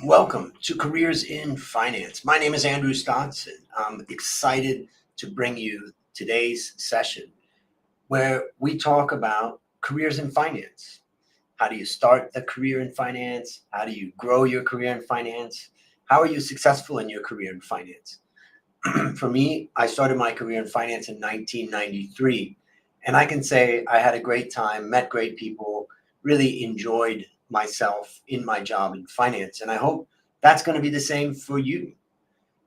Welcome to Careers in Finance. My name is Andrew Stotz, and I'm excited to bring you today's session where we talk about careers in finance. How do you start a career in finance? How do you grow your career in finance? How are you successful in your career in finance? For me, I started my career in finance in 1993, and I can say I had a great time, met great people, really enjoyed myself in my job in finance. And I hope that's going to be the same for you.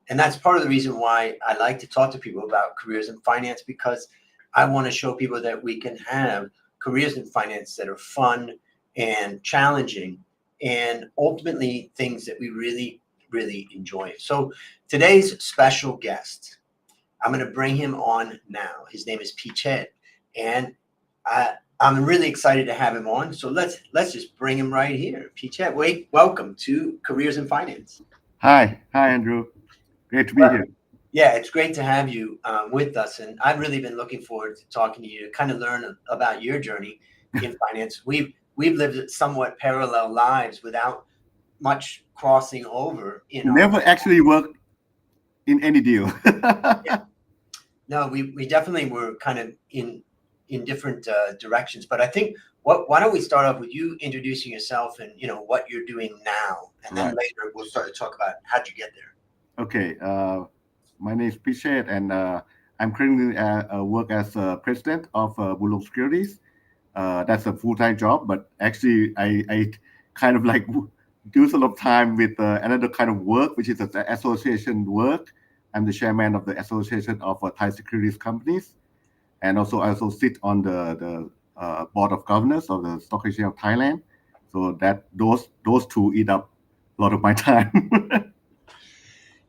And that's part of the reason why I like to talk to people about careers in finance, because I want to show people that we can have careers in finance that are fun and challenging and ultimately things that we really enjoy. So today's special guest, I'm going to bring him on now. His name is Pichet, and I'm really excited to have him on. So let's just bring him right here. Pichet, welcome to Careers in Finance. Hi, Andrew. Great to be here. Yeah, it's great to have you with us, and I've really been looking forward to talking to you to kind of learn about your journey in finance. We've lived somewhat parallel lives without much crossing over. Never actually worked in any deal. Yeah. No, we definitely were kind of in different directions. But I think why don't we start off with you introducing yourself and what you're doing now, and then later we'll start to talk about how'd you get there. Okay. My name is Pichet, and I'm currently work as president of Bualuang Securities. That's a full-time job, but actually I kind of like do a lot of time with another kind of work, which is the association work. I'm the chairman of the Association of Thai Securities Companies, and also I also sit on the board of governors of the Stock Exchange of Thailand. So that those two eat up a lot of my time.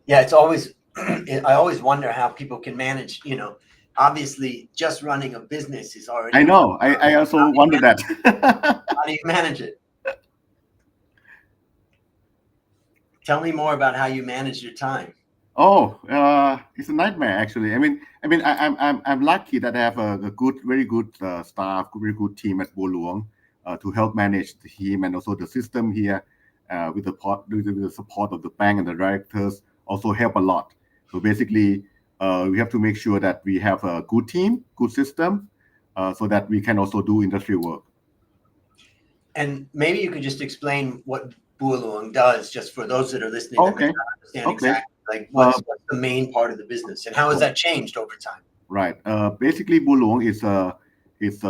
Yeah, it's always I always wonder how people can manage. Obviously, just running a business is already. I know. I also wonder that. How do you manage it? Tell me more about how you manage your time. Oh, it's a nightmare actually. I'm lucky that I have a very good staff, very good team at Bualuang to help manage the team and also the system here with the support of the bank and the directors also help a lot. So basically, we have to make sure that we have a good team, good system, so that we can also do industry work. And maybe you could just explain what Bualuang does, just for those that are listening that may not understand exactly, like what's the main part of the business and how has that changed over time? Right. Basically, Bualuang is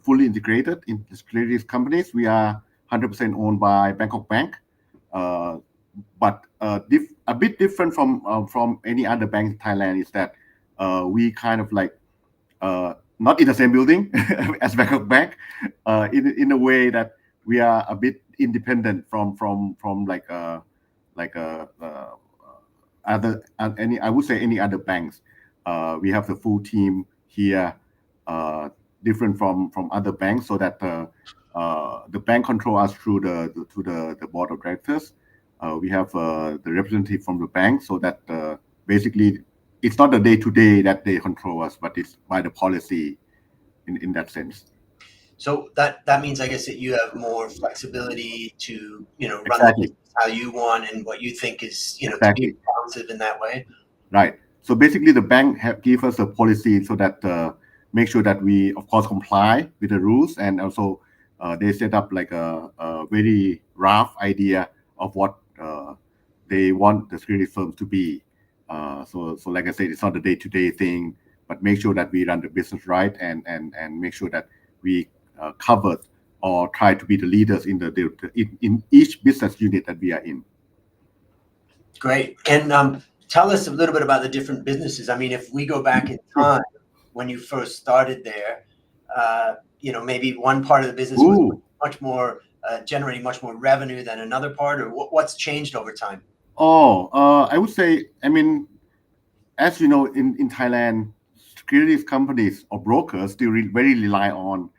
fully integrated in securities companies. We are 100% owned by Bangkok Bank, but a bit different from any other bank in Thailand is that we kind of like not in the same building as Bangkok Bank, in a way that we are a bit independent from any other banks. We have the full team here, different from other banks, so that the bank control us through the board of directors. We have the representative from the bank, so that basically it's not the day-to-day that they control us, but it's by the policy in that sense. So that means, I guess, that you have more flexibility to run Exactly. the business how you want and what you think is Exactly. to be responsive in that way. Right. So basically, the bank give us a policy so that make sure that we of course comply with the rules, and also they set up like a very rough idea of what they want the security firms to be. So like I said, it's not a day-to-day thing, but make sure that we run the business right and make sure that we covered or try to be the leaders in each business unit that we are in. Great. And tell us a little bit about the different businesses. I mean, if we go back in time when you first started there, maybe one part of the business was much more generating much more revenue than another part, or what's changed over time? I would say, as you know, in Thailand, securities companies or brokers still very rely on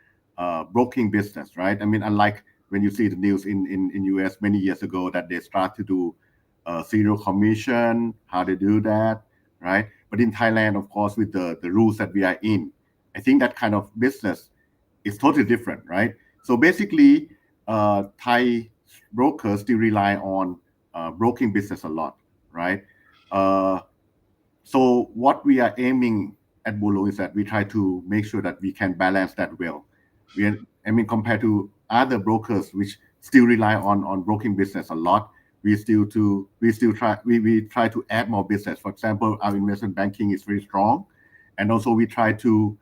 broking business, right? Unlike when you see the news in US many years ago that they start to do zero commission, how they do that, right? But in Thailand, of course, with the rules that we are in, I think that kind of business is totally different, right? So basically, Thai brokers still rely on broking business a lot, right? So what we are aiming at Bulo is that we try to make sure that we can balance that well. Compared to other brokers which still rely on broking business a lot, we try to add more business. For example, our investment banking is very strong, and also we try to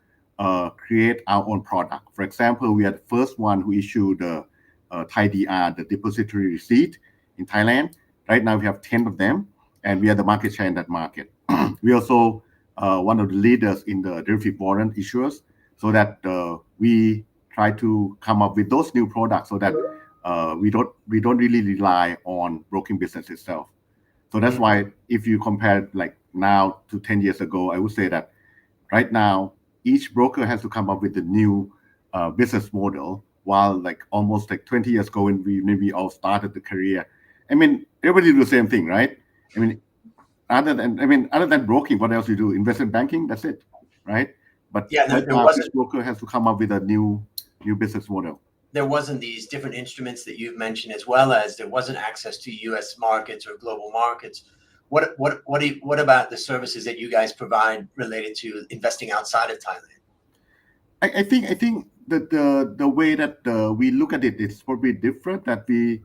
create our own product. For example, we are the first one who issued the Thai DR, the depository receipt in Thailand. Right now we have 10 of them, and we are the market share in that market. We also one of the leaders in the derivative warrant issuers, so that we try to come up with those new products so that we don't really rely on broking business itself. So that's why if you compare like now to 10 years ago, I would say that right now each broker has to come up with a new business model, while like almost like 20 years ago when we all started the career, everybody do the same thing, right? Other than broking, what else you do? Investment banking, that's it, right? But yeah, right now, each broker has to come up with a new business model. There wasn't these different instruments that you've mentioned, as well as there wasn't access to U.S. markets or global markets. What about the services that you guys provide related to investing outside of Thailand? I think that the way that we look at it is probably different. That we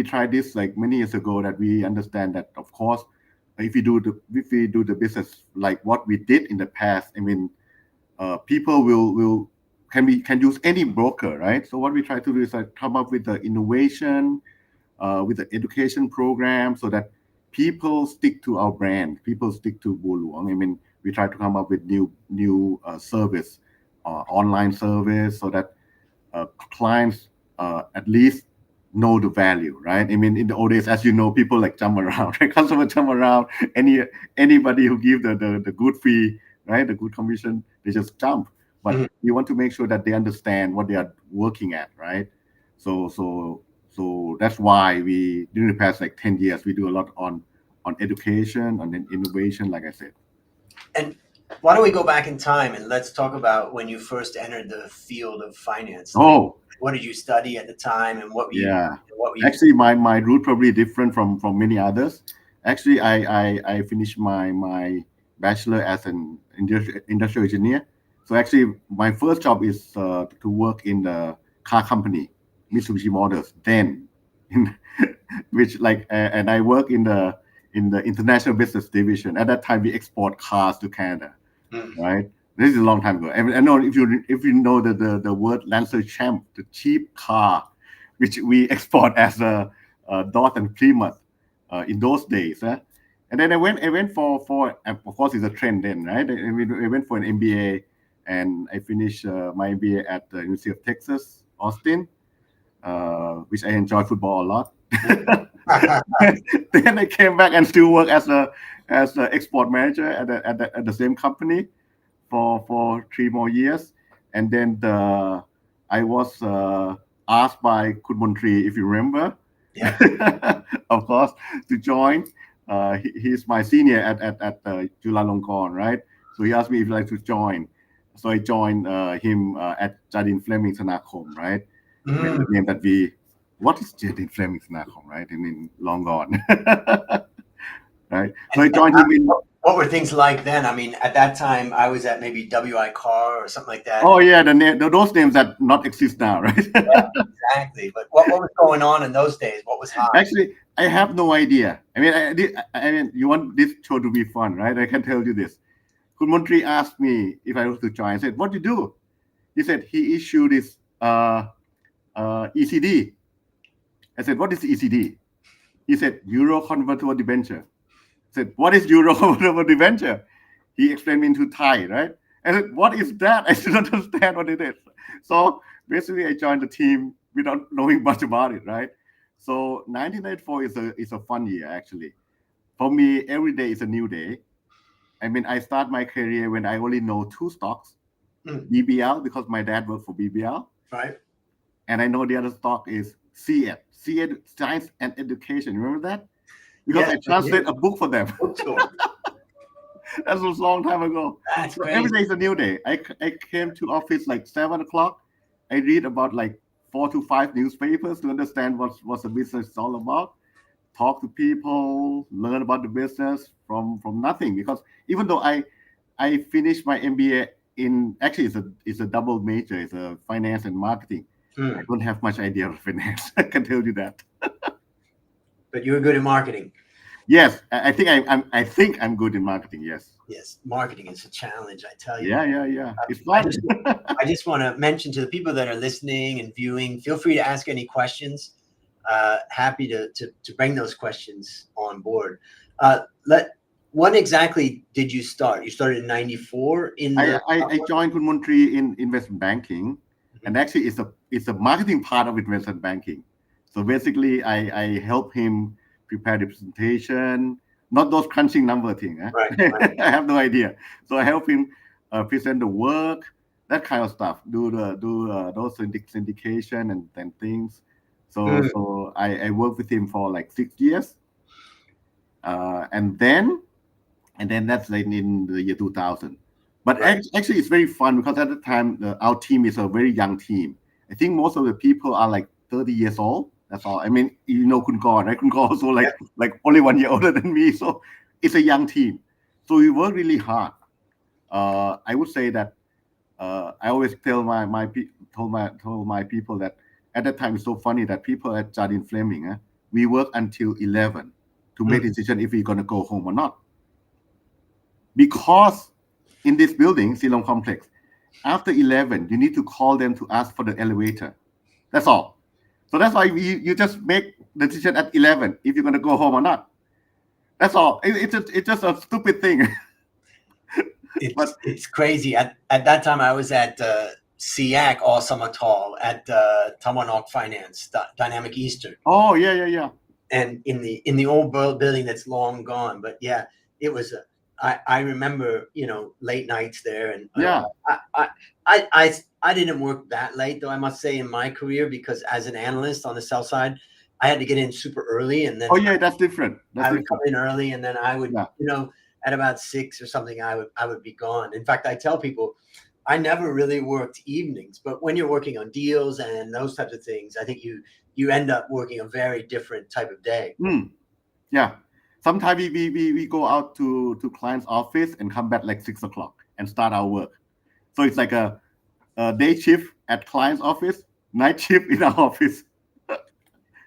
tried this like many years ago. That we understand that, of course, if we do the business like what we did in the past, people can use any broker, right? So what we try to do is like come up with the innovation, with the education program, so that people stick to our brand, people stick to Bualuang. We try to come up with new service, online service, so that clients at least know the value, right? In the old days, as you know, people like jump around, right? Customers jump around. Anybody who give the good fee, right, the good commission, they just jump. But you want to make sure that they understand what they are working at, right? So that's why we, during the past like 10 years, we do a lot on education, on innovation, like I said. And why don't we go back in time and let's talk about when you first entered the field of finance? Oh, what did you study at the time, and what were you? Actually, my route probably different from many others. Actually, I finished my bachelor as an industrial engineer. So actually, my first job is to work in the car company, Mitsubishi Motors. Then, which like, and I work in the international business division. At that time, we export cars to Canada, right? This is a long time ago. I know if you know the word Lancer Champ, the cheap car, which we export as a Dodge and Plymouth in those days. And then I went for of course it's a trend then, right? I went for an MBA, and I finished my MBA at the University of Texas, Austin, which I enjoyed football a lot. Then I came back and still work as a export manager at the same company for 3 more years, and then I was asked by Khun Montri, if you remember, of course, to join. He's my senior at Chulalongkorn, right? So he asked me if I'd like to join. So I joined him at Jardine Fleming Sanakom, right? The name that what is Jardine Fleming Sanakom, right? Long gone, right? So I joined him in. What were things like then? At that time, I was at maybe WI Carr or something like that. Oh yeah, those names that not exist now, right? Yeah, exactly. But what was going on in those days? What was hot? Actually, I have no idea. You want this show to be fun, right? I can tell you this. Khun Montri asked me if I was to join. I said, "What do you do?" He said he issued this ECD. I said, "What is ECD?" He said, "Euro convertible debenture." I said, "What is Euro convertible debenture?" He explained me into Thai, right? I said, "What is that?" I still don't understand what it is. So basically, I joined the team without knowing much about it, right? So 1994 is a fun year, actually. For me, every day is a new day. I start my career when I only know 2 stocks, BBL, because my dad worked for BBL. Right. And I know the other stock is CED, Science and Education. Remember that? Because I translate a book for them. That was a long time ago. That's crazy. Every day is a new day. I came to office like 7 o'clock. I read about like 4 to 5 newspapers to understand what the business is all about. talk to people, learn about the business from nothing. Because even though I finished my MBA in, actually it's a double major, it's a finance and marketing. I don't have much idea of finance. I can tell you that. But you were good at marketing. Yes, I think I'm good in marketing. Yes. Yes, marketing is a challenge, I tell you. Yeah. It's fun. I just want to mention to the people that are listening and viewing, feel free to ask any questions. Happy to bring those questions on board. When exactly did you start? You started in '94 in the. I joined Kun Montri in investment banking, and actually it's a marketing part of investment banking. So basically, I help him prepare the presentation, not those crunching number thing. Right. I have no idea. So I help him present the work, that kind of stuff. Do those syndication and things. So I worked with him for like 6 years, and then that's like in the year 2000. But Right. actually, it's very fun because at the time our team is a very young team. I think most of the people are like 30 years old. That's all. I mean, you know, Kun Kaur, right? Kun Kaur also like only 1 year older than me. So it's a young team. So we work really hard. I would say that I always tell my people that at that time it's so funny that people at Jardine Fleming, we work until 11 to make decision if we're gonna go home or not. Because in this building, Silom Complex, after 11, you need to call them to ask for the elevator. That's all. So that's why you just make the decision at 11 if you're going to go home or not. That's all. It's just a stupid thing. It's crazy. At that time, I was at SIAC all summer tall at Tamanok Finance, Dynamic Eastern. Oh, yeah. And in the old building that's long gone. But yeah, it was I remember, late nights there, and yeah. I didn't work that late, though, I must say, in my career, because as an analyst on the sell side, I had to get in super early, and then that's different. I would come in early, and then I would, at about 6 or something, I would be gone. In fact, I tell people I never really worked evenings, but when you're working on deals and those types of things, I think you end up working a very different type of day. Yeah. Sometimes we go out to client's office and come back like 6 o'clock and start our work. So it's like a day shift at client's office, night shift in our office.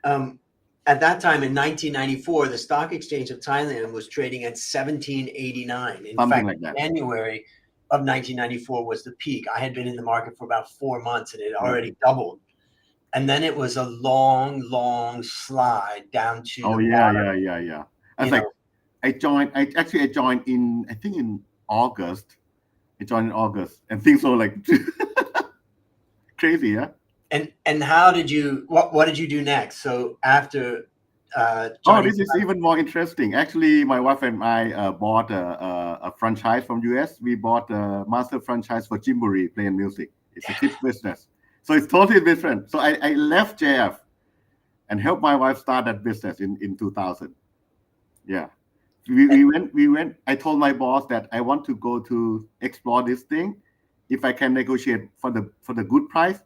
At that time in 1994, the Stock Exchange of Thailand was trading at 1789. In Something fact, like that. January of 1994 was the peak. I had been in the market for about 4 months, and it had already doubled. And then it was a long slide down to the bottom. Yeah. I was like, I joined in, I think in August. I joined in August, and things were like crazy, yeah. And how did you? What did you do next? So after. This is even more interesting. Actually, my wife and I bought a franchise from US. We bought a master franchise for Jimbori Play and Music. It's a kids business, so it's totally different. So I left JF and helped my wife start that business in 2000. Yeah. We went. I told my boss that I want to go to explore this thing. If I can negotiate for the good price,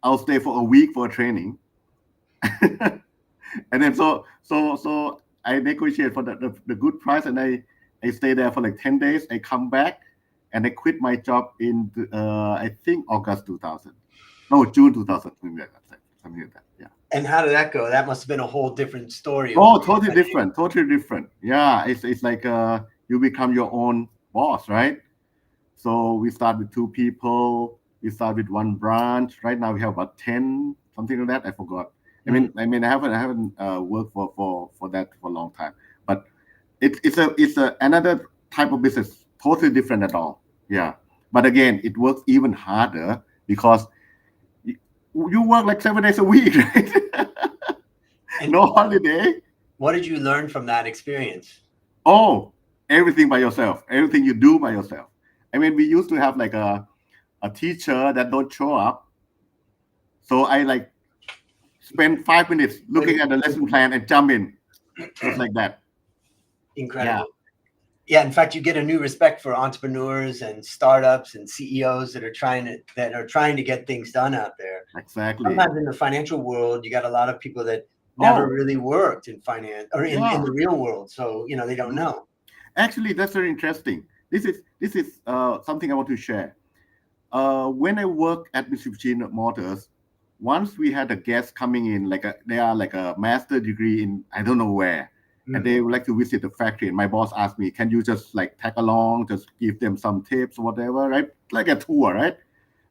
I'll stay for a week for training. And then so I negotiate for the good price, and I stay there for like 10 days. I come back and I quit my job in I think August 2000. No, June 2000. Something like that. Yeah. And how did that go? That must have been a whole different story. Oh, totally different. Yeah, it's like you become your own boss, right? So we start with 2 people. We start with 1 branch. Right now we have about 10, something like that. I forgot. I mean, I haven't worked for that for a long time. But it's another type of business, totally different at all. Yeah. But again, it works even harder because you work like 7 days a week, right? No holiday. What did you learn from that experience? Oh, everything by yourself. Everything you do by yourself. I mean, we used to have like a teacher that don't show up. So I like spend 5 minutes looking at the lesson plan and jump in. Just like that. Incredible. Yeah. In fact, you get a new respect for entrepreneurs and startups and CEOs that are trying to get things done out there. Exactly. Sometimes in the financial world, you got a lot of people that never Oh, really worked in finance or in yeah. the real world. So, they don't Mhm. know. Actually, that's very interesting. This is something I want to share. When I work at Mitsubishi Motors, once we had a guest coming in, they are like a master degree in I don't know where, and Mm, they would like to visit the factory. And my boss asked me, "Can you just like tag along, just give them some tips, or whatever, right? Like a tour, right?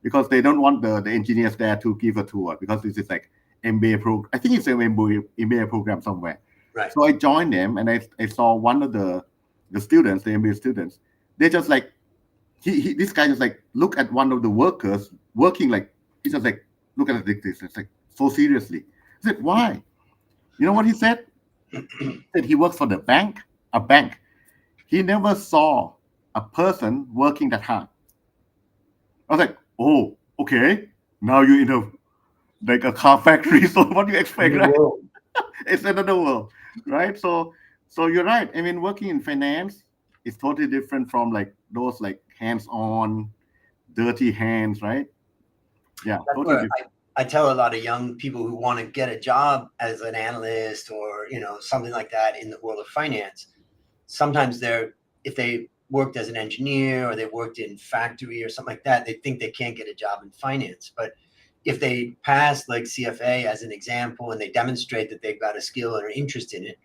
Because they don't want the engineers there to give a tour because this is like MBA program. I think it's an MBA program somewhere. right. So I joined them, and I saw one of the students, the MBA students. They just like this guy just like look at one of the workers working like he just like look at it like this. It's like so seriously. I said, why? You know what he said? He said he works for the bank, a bank. He never saw a person working that hard. I was like, oh, okay. Now you're in a like a car factory. So what do you expect, New right? world. It's another world, right? So you're right. I mean, working in finance is totally different from like those like hands-on, dirty hands, right? Yeah, That's totally where different. I tell a lot of young people who want to get a job as an analyst or, something like that in the world of finance. Sometimes if they worked as an engineer or they worked in factory or something like that, they think they can't get a job in finance. But if they pass like CFA as an example and they demonstrate that they've got a skill or interest in it,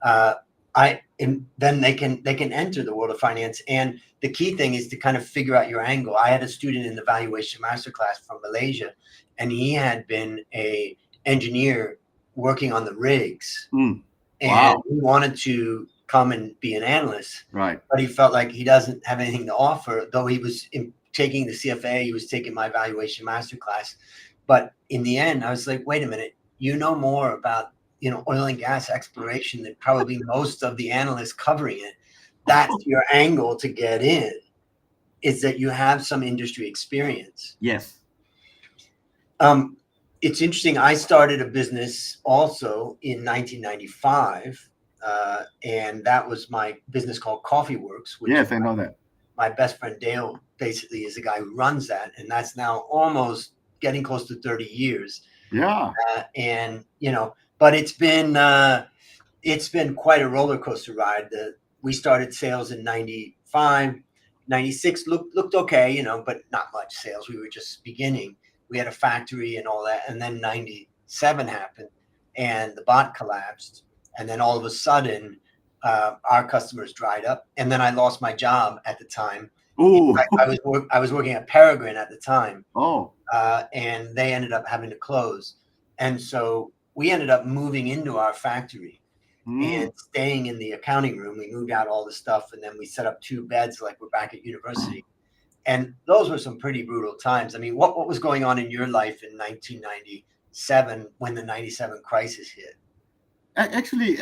uh, and then they can enter the world of finance. And the key thing is to kind of figure out your angle. I had a student in the valuation masterclass from Malaysia, and he had been a engineer working on the rigs, Mm, and wow. he wanted to come and be an analyst, Right. but he felt like he doesn't have anything to offer. Though he was taking the CFA, he was taking my valuation masterclass. But in the end, I was like, wait a minute, you know more about oil and gas exploration than probably most of the analysts covering it. That's your angle to get in, is that you have some industry experience. Yes. Um, it's interesting. I started a business also in 1995, and that was my business called Coffee Works, which Yes, I know that. my best friend Dale basically is the guy who runs that, and that's now almost getting close to 30 years. Yeah. And but it's been quite a roller coaster ride. We started sales in 95, 96 looked okay, but not much sales. We were just beginning. We had a factory and all that. And then 97 happened and the bot collapsed. And then all of a sudden, our customers dried up. And then I lost my job at the time. Oh. I was working at Peregrine at the time, Oh. and they ended up having to close. And so we ended up moving into our factory Mm. and staying in the accounting room. We moved out all the stuff, and then we set up 2 beds like we're back at university. And those were some pretty brutal times. I mean, what was going on in your life in 1997 when the 97 crisis hit? Actually,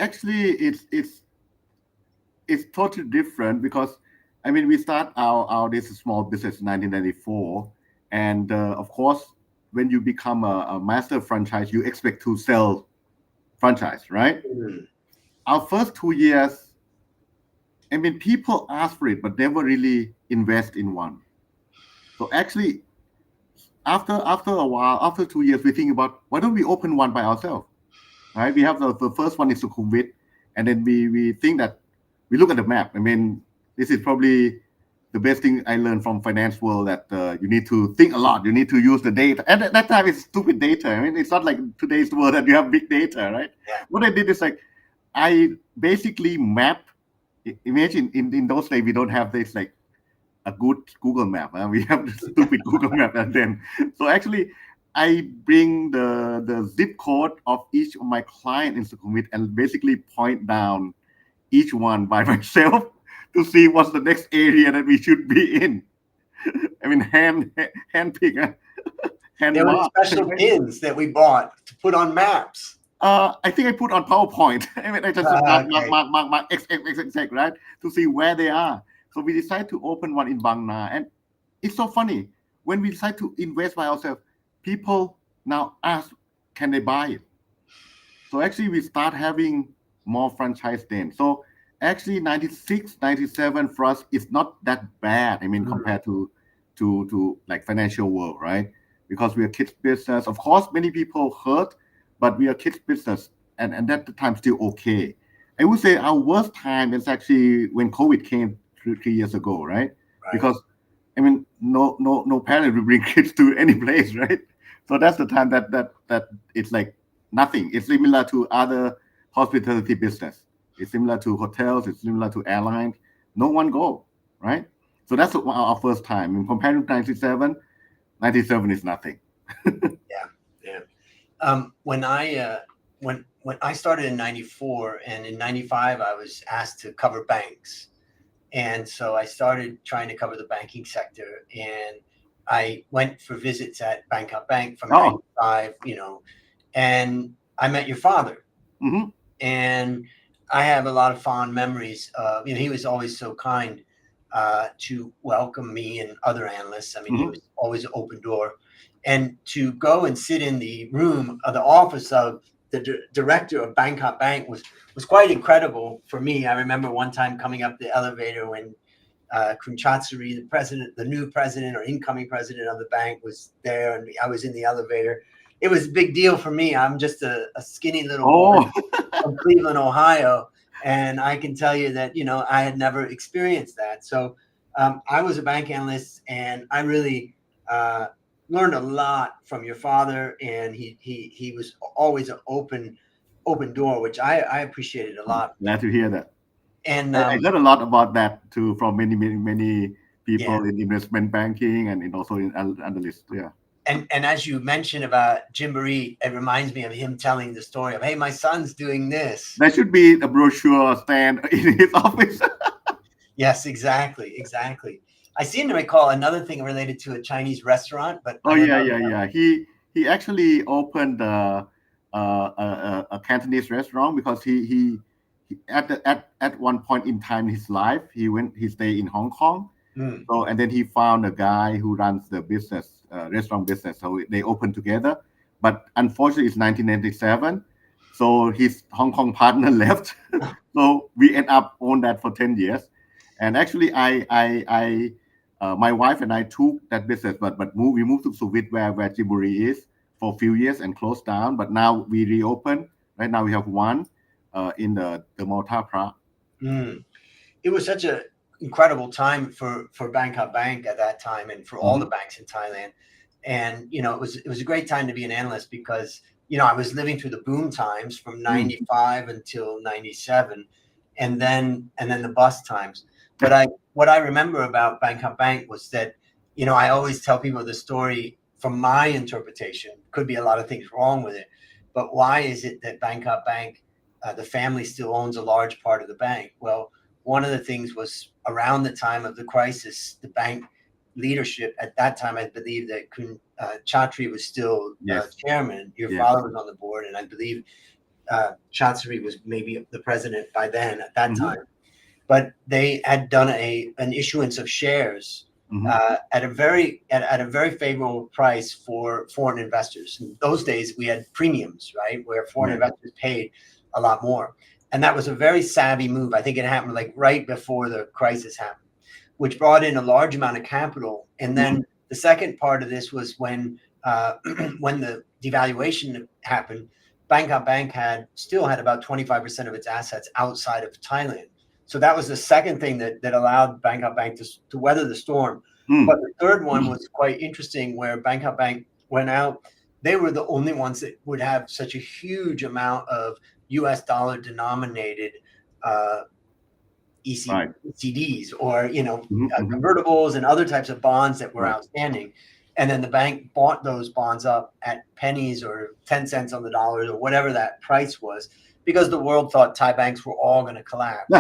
it's totally different because I mean we start our this small business in 1994, and of course when you become a master franchise, you expect to sell franchise, right? Mm, Our first 2 years, I mean, people ask for it, but never really invest in one. So actually, after a while, after 2 years, we think about why don't we open one by ourselves, right? We have the first one is Sukhumvit, and then we think that we look at the map. I mean, this is probably the best thing I learned from finance world that you need to think a lot. You need to use the data. And at that time, it's stupid data. I mean, it's not like today's world that you have big data, right? yeah. What I did is like I basically map. Imagine in those days we don't have this like a good Google map. We have the stupid Google map and then so actually I bring the zip code of each of my client in Sukhumvit and basically point down each one by myself to see what's the next area that we should be in. I mean hand pick, hand There were mark. special pins that we bought to put on maps. I think I put on PowerPoint. I mean, I just Okay. mark X, right, to see where they are. So we decided to open one in Bang Na, and it's so funny when we decide to invest by ourselves. People now ask, can they buy it? So actually, we start having more franchise then. So actually, 96, 97 for us is not that bad. I mean, Mm, compared to like financial world, right? Because we are kids business. Of course, many people hurt, but we are kids business. and that time still okay. I would say our worst time is actually when COVID came 3 years ago, right? Because I mean, no parent will bring kids to any place, right? So that's the time that it's like nothing. It's similar to other hospitality business. It's similar to hotels. It's similar to airlines. No one go, right? So that's our first time. In compared to 97 is nothing. When I started in 94 and in 95, I was asked to cover banks. And so I started trying to cover the banking sector, and I went for visits at Bangkok Bank from 95, and I met your father. Mm-hmm. And I have a lot of fond memories of, he was always so kind to welcome me and other analysts. I mean, he was always an open door. And to go and sit in the room of the office of the director of Bangkok Bank was quite incredible for me. I remember one time coming up the elevator when Khun Chatsuri, the new president or incoming president of the bank, was there, and I was in the elevator. It was a big deal for me. I'm just a skinny little boy from Cleveland, Ohio, and I can tell you that I had never experienced that. So I was a bank analyst, and I really learned a lot from your father, and he was always an open door, which I appreciated a lot. Glad to hear that. And I learned a lot about that too from many people in investment banking and also in analysts. Yeah. And as you mentioned about Jimboree, it reminds me of him telling the story of, hey, my son's doing this. There should be a brochure stand in his office. Yes, exactly. I seem to recall another thing related to a Chinese restaurant, but yeah. He actually opened a Cantonese restaurant because he at one point in time in his life he stayed in Hong Kong. So and then he found a guy who runs the business restaurant business. So they opened together, but unfortunately it's 1997. So his Hong Kong partner left. So we end up on that for 10 years. And actually I my wife and I took that business, but we moved to Sukhumvit where Jimboree is for a few years and closed down. But now we reopened. Right now we have one in the Mall Tha Pra. It was such an incredible time for Bangkok Bank at that time, and for all the banks in Thailand. And it was a great time to be an analyst because I was living through the boom times from 95 until 97, and then the bust times. But what I remember about Bangkok Bank was that I always tell people the story from my interpretation. Could be a lot of things wrong with it, but why is it that Bangkok Bank, the family still owns a large part of the bank? Well, one of the things was around the time of the crisis, the bank leadership at that time, I believe that Khun Chatri was still chairman. Your father was on the board, and I believe Chatsuri was maybe the president by then at that time. But they had done an issuance of shares at a very favorable price for foreign investors. In those days, we had premiums, right, where foreign investors paid a lot more. And that was a very savvy move. I think it happened like right before the crisis happened, which brought in a large amount of capital. And then the second part of this was when the devaluation happened, Bangkok Bank still had about 25% of its assets outside of Thailand. So that was the second thing that allowed Bangkok Bank to weather the storm. But the third one was quite interesting, where Bangkok Bank went out. They were the only ones that would have such a huge amount of US dollar denominated ECDs or convertibles and other types of bonds that were outstanding. And then the bank bought those bonds up at pennies or 10 cents on the dollar or whatever that price was, because the world thought Thai banks were all going to collapse.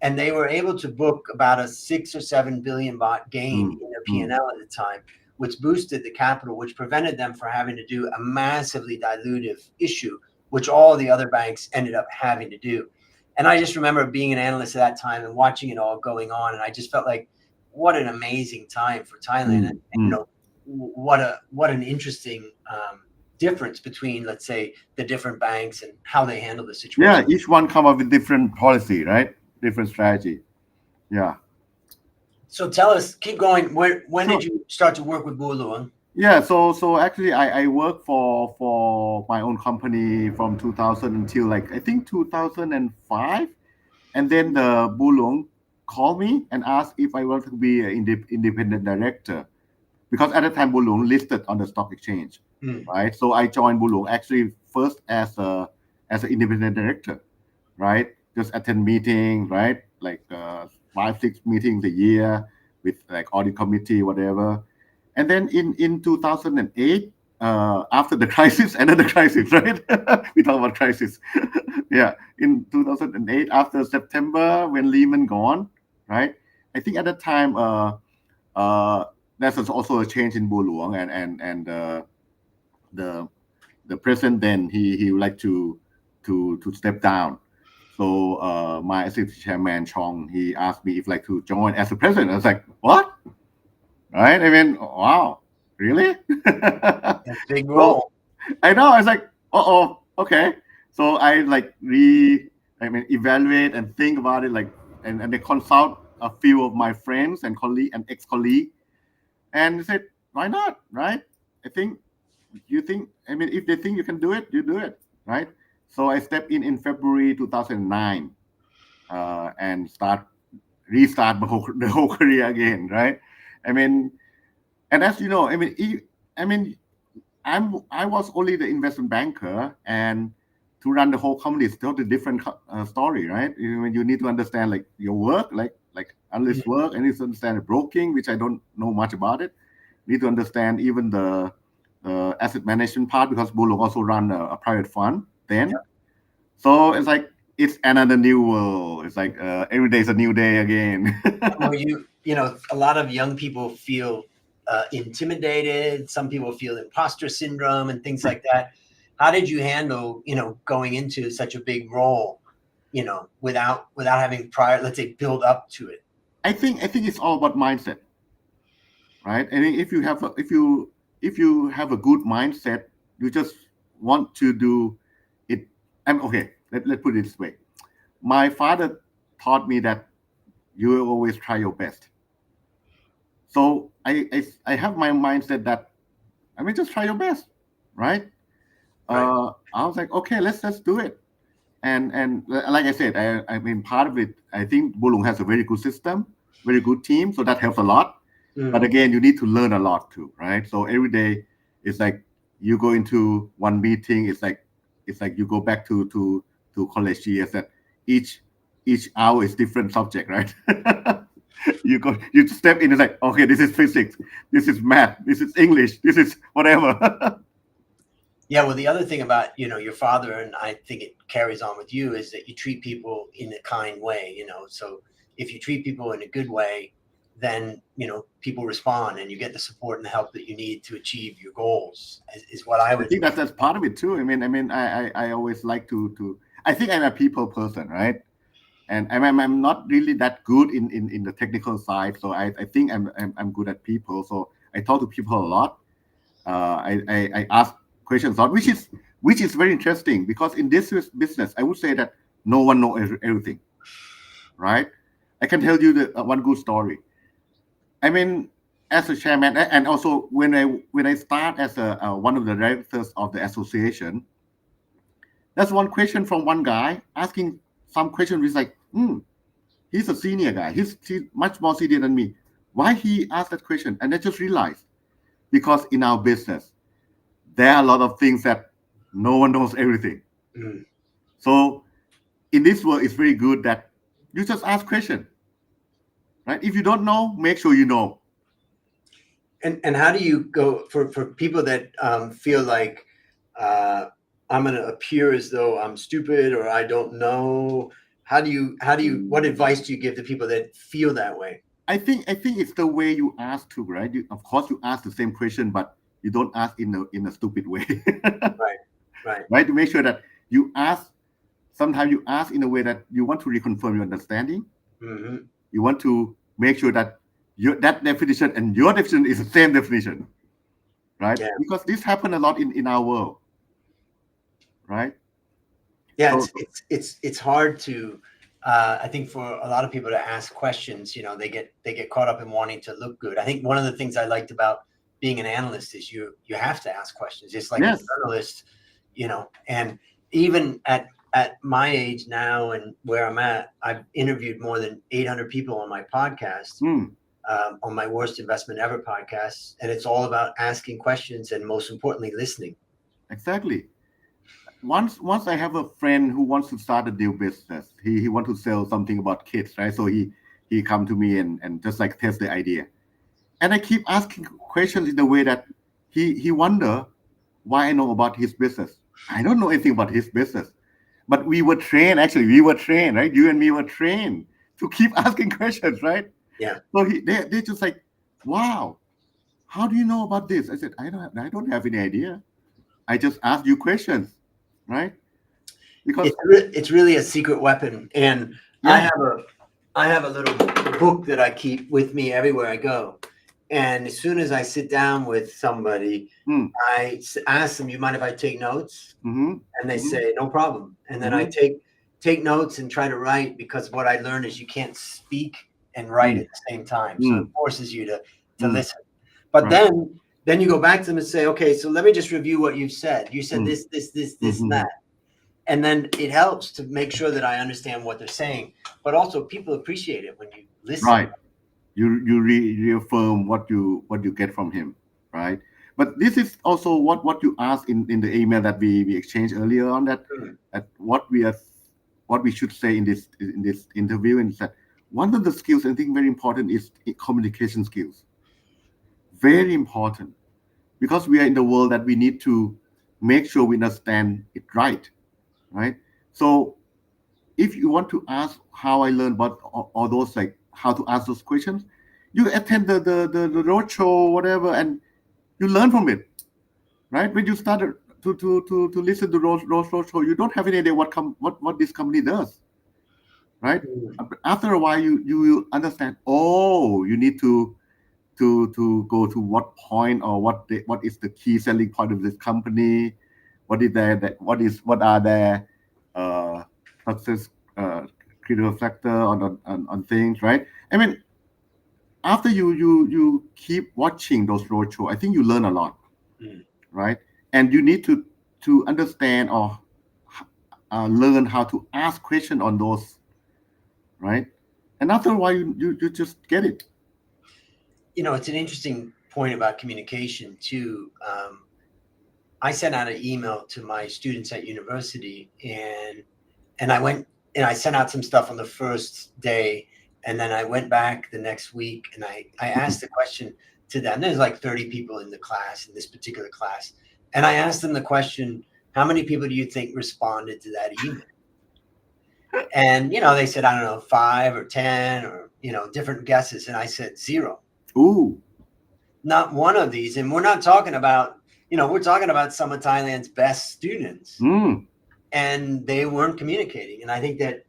And they were able to book about a 6 or 7 billion baht gain in their P&L at the time, which boosted the capital, which prevented them from having to do a massively dilutive issue, which all the other banks ended up having to do. And I just remember being an analyst at that time and watching it all going on. And I just felt like, what an amazing time for Thailand. And what an interesting difference between, let's say, the different banks and how they handle the situation. Yeah, each one come up with different policy, right? Different strategy. Yeah. So tell us, keep going. When did you start to work with Bualuang? Yeah, so actually I work for my own company from 2000 until like I think 2005, and then the Bulong called me and asked if I want to be an independent director, because at the time Bulong listed on the stock exchange, Mm. right? So I joined Bulong actually first as an independent director, right? Just attend meeting, right? Like 5 6 meetings a year with like audit committee, whatever. And then in 2008, after the crisis, another crisis, right? We talk about crisis. Yeah, in 2008, after September, when Lehman gone, right? I think at that time, uh, there's also a change in Buluang, and the the president then he would like to step down. So my executive chairman Chong, he asked me if like to join as a president. I was like, what? Right? I mean, wow, really? That's a big So role. I know. I was like, okay. So I like evaluate and think about it, like, and they consult a few of my friends and colleague and ex-colleague, and they said, why not? Right? I think you think. I mean, if they think you can do it, you do it, right? So I stepped in February 2009, and restart the whole career again, right? I mean, and as you know, I mean, I was only the investment banker, and to run the whole company is totally different story, right? You need to understand like your work, like Mm. analyst work, and you need to understand broking, which I don't know much about it. Need to understand even the asset management part, because Bulong also run a private fund then. So it's like it's another new world. It's like every day is a new day again. Where a lot of young people feel intimidated. Some people feel imposter syndrome and things like that. How did you handle, going into such a big role, without having prior, let's say, build up to it? I think it's all about mindset, right? I mean, if you have a good mindset, you just want to do it. I'm okay. Let's put it this way. My father taught me that you will always try your best. So I have my mindset that I mean just try your best, right? Right. I was like, okay, let's do it. And like I said, I mean part of it. I think Bulung has a very good system, very good team, so that helps a lot. But Mm. again, you need to learn a lot too, right? So every day, it's like you go into one meeting. It's like you go back to college years. That each hour is different subject, right? You step in. It's like, okay, this is physics, this is math, this is English, this is whatever. Yeah, well, the other thing about, your father, and I think it carries on with you, is that you treat people in a kind way, so if you treat people in a good way, then, people respond and you get the support and the help that you need to achieve your goals, is what I I would think say. that's part of it too. I always like to. I think I'm a people person, right? And I'm not really that good in the technical side, so I think I'm good at people. So I talk to people a lot. I ask questions a lot, which is very interesting, because in this business, I would say that no one knows everything, right? I can tell you the one good story. I mean, as a chairman, and also when I start as one of the directors of the association, that's one question from one guy asking some question, which is like, he's a senior guy. He's much more senior than me. Why he asked that question? And I just realized, because in our business, there are a lot of things that no one knows everything. Mm. So in this world, it's very good that you just ask question, right? If you don't know, make sure you know. And how do you go for people that feel like uh, I'm going to appear as though I'm stupid or I don't know? How do you what advice do you give to people that feel that way? I think it's the way you ask too, right? Of course, you ask the same question, but you don't ask in a stupid way, Right, right. right? To make sure that you ask. Sometimes you ask in a way that you want to reconfirm your understanding. Hmm. You want to make sure that that definition and your definition is the same definition, right? Yeah, Because this happen a lot in our world, right? yeah. So It's hard to. I think for a lot of people to ask questions, they get caught up in wanting to look good. I think one of the things I liked about being an analyst is you have to ask questions. It's like Yes. a journalist, and even at my age now and where I'm at, I've interviewed more than 800 people on my podcast, on my Worst Investment Ever podcast, and it's all about asking questions and most importantly, listening. Exactly. Once I have a friend who wants to start a new business. He want to sell something about kids, right? So he come to me and just like test the idea. And I keep asking questions in a way that he wonder why I know about his business. I don't know anything about his business. But we were trained, actually, right? You and me were trained to keep asking questions, right? Yeah. So they just like, wow, how do you know about this? I said, I don't have any idea. I just ask you questions, right? Because it's really a secret weapon. And yeah. I have a little book that I keep with me everywhere I go. And as soon as I sit down with somebody, I ask them, you mind if I take notes? And they say, no problem. And then I take notes and try to write, because what I learned is you can't speak and write at the same time. So it forces you to listen. But Right. then you go back to them and say, okay, so let me just review what you've said. You said this, and that. And then it helps to make sure that I understand what they're saying. But also people appreciate it when you listen. Right. You reaffirm what you get from him, right? But this is also what you asked in the email that we exchanged earlier on, that what we should say in this interview, and that one of the skills I think very important is communication skills. Very important, because we are in the world that we need to make sure we understand it right. So if you want to ask how I learned about all those, like how to ask those questions, you attend the roadshow, whatever, and you learn from it, right? When you start to listen to roadshow, you don't have any idea what this company does, right? After a while, you will understand. Oh, you need to go to what point, or what is the key selling point of this company? What are their success critical factor on things, right? I mean, after you keep watching those roadshow, I think you learn a lot, right? And you need to understand or learn how to ask questions on those, right? And after a while, you just get it. It's an interesting point about communication too. I sent out an email to my students at university, and I went and I sent out some stuff on the first day, and then I went back the next week and I asked the question to them. There's like 30 people in the class, in this particular class, and I asked them the question, how many people do you think responded to that email? And they said, I don't know, 5 or 10 or different guesses, and I said 0. Ooh. Not one of these. And we're not talking about, we're talking about some of Thailand's best students, and they weren't communicating. And I think that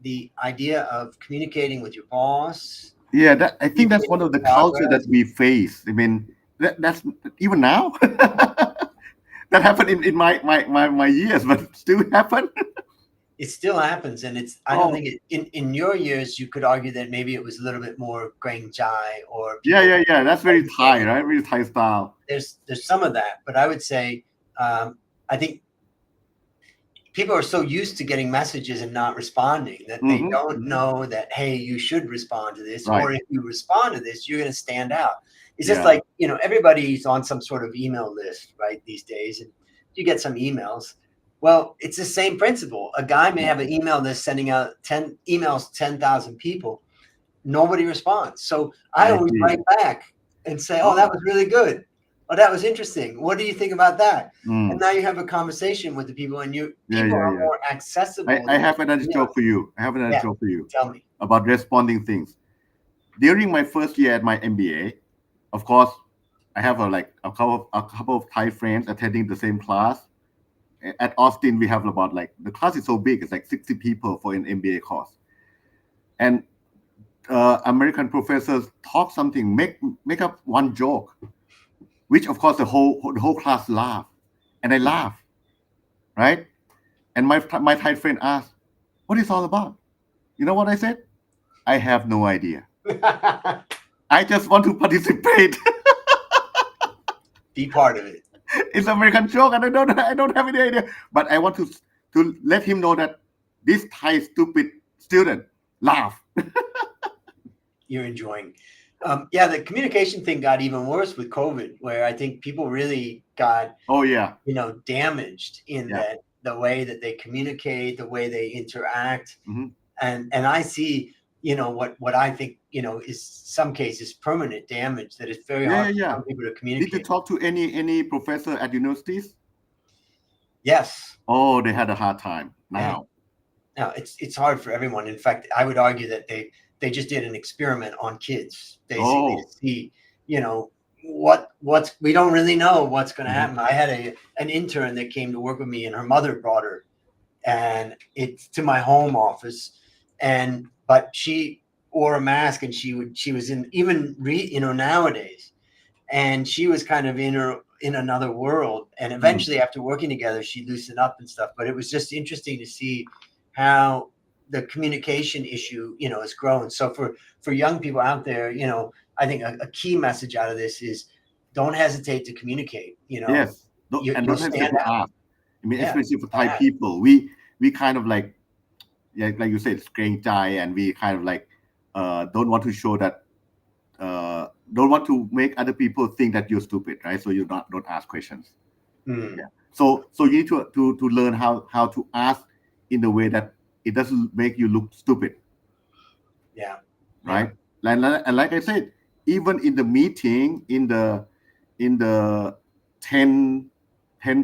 the idea of communicating with your boss. Yeah, I think that's one of the culture that we face. I mean, that's even now. That happened in my years, but still happen. It still happens, and I don't think in your years you could argue that maybe it was a little bit more Grang Jai or yeah. That's very Thai, right? Very Thai style. There's some of that, but I would say I think people are so used to getting messages and not responding that they don't know that, hey, you should respond to this, or if you respond to this, you're going to stand out. It's just like everybody's on some sort of email list, right, these days, and you get some emails. Well, it's the same principle. A guy may have an email list sending out 10 emails, 10,000 people. Nobody responds. So I always write back and say, oh, that was really good. Oh, that was interesting. What do you think about that? And now you have a conversation with the people, and people are more accessible. I have another joke for you. Tell me. About responding things. During my first year at my MBA, of course, I have a couple of Thai friends attending the same class. At Austin, we have about the class is so big, it's like 60 people for an MBA course. And American professors talk something, make up one joke, which of course the whole class laugh, and I laugh, right? And my Thai friend asked, "What is all about?" You know what I said? I have no idea. I just want to participate. Be part of it. It's American joke, and I don't have any idea. But I want to let him know that this Thai stupid student laugh. You're enjoying. Yeah, the communication thing got even worse with COVID, where I think people really got, Oh yeah, damaged in yeah. that the way that they communicate, the way they interact. Hmm. And I see, what I think, is some cases permanent damage that it's very hard for Yeah. some people to Did you communicate. talk to any professor at universities? Yes. Oh, they had a hard time Yeah. now. No, it's hard for everyone. In fact, I would argue that they just did an experiment on kids, basically, to Oh. see, what's we don't really know what's going to Mhm. happen. I had an intern that came to work with me, and her mother brought her, and it's to my home office, but she wore a mask, and she was in even nowadays, and she was kind of in another world, and eventually after working together she loosened up and stuff. But it was just interesting to see how the communication issue has grown. So for young people out there, I think a key message out of this is don't hesitate to communicate. Yes, and You'll don't hesitate stand to out. ask. I mean, Yeah, especially for Thai people, we kind of like, yeah, like you said, strange guy, and we kind of like don't want to show that, don't want to make other people think that you're stupid, right? So you don't ask questions. Mm, Yeah. So you need to learn how to ask in the way that it doesn't make you look stupid, yeah, right? And like I said, even in the meeting, in the 10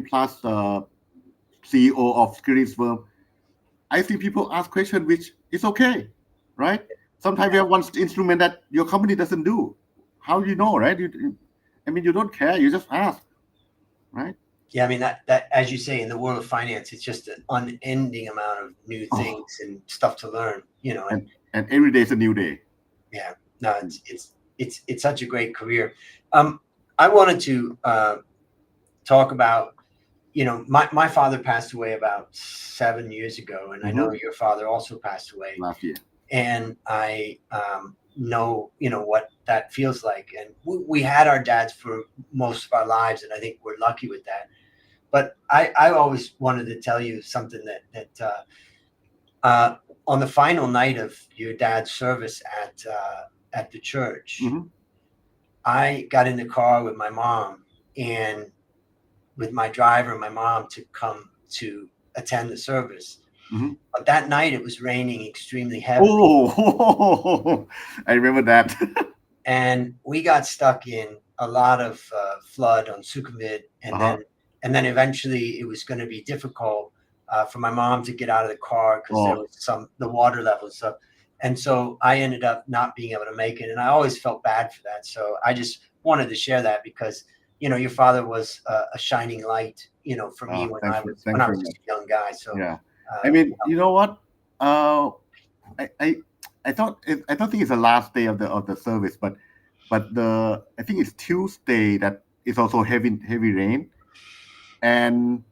plus CEO of securities firm, I see people ask questions, which is okay, right? Sometimes you have one instrument that your company doesn't do. How do you know, right? I mean, you don't care. You just ask, right? yeah. I mean that as you say, in the world of finance, it's just an unending amount of new Oh, things and stuff to learn. and every day is a new day. Yeah, no, it's such a great career. I wanted to talk about, my father passed away about 7 years ago, and I know Mhm. your father also passed away, Last year. and I know what that feels like. And we had our dads for most of our lives, and I think we're lucky with that. But I always wanted to tell you something that on the final night of your dad's service at the church, Hmm. I got in the car with my mom and with my driver and my mom to come to attend the service. Hmm. But that night it was raining extremely heavily, Oh, I remember that. and we got stuck in a lot of flood on Sukhumvit, and Uh-huh. then eventually it was going to be difficult for my mom to get out of the car because there Oh, was the water levels up, and so I ended up not being able to make it, and I always felt bad for that. So I just wanted to share that because your father was a shining light, for me when I was thanks very just much. a young guy. So Yeah. I mean, you know what? I I I thought I don't think it's the last day of the service, but I think it's Tuesday that it's also heavy rain, and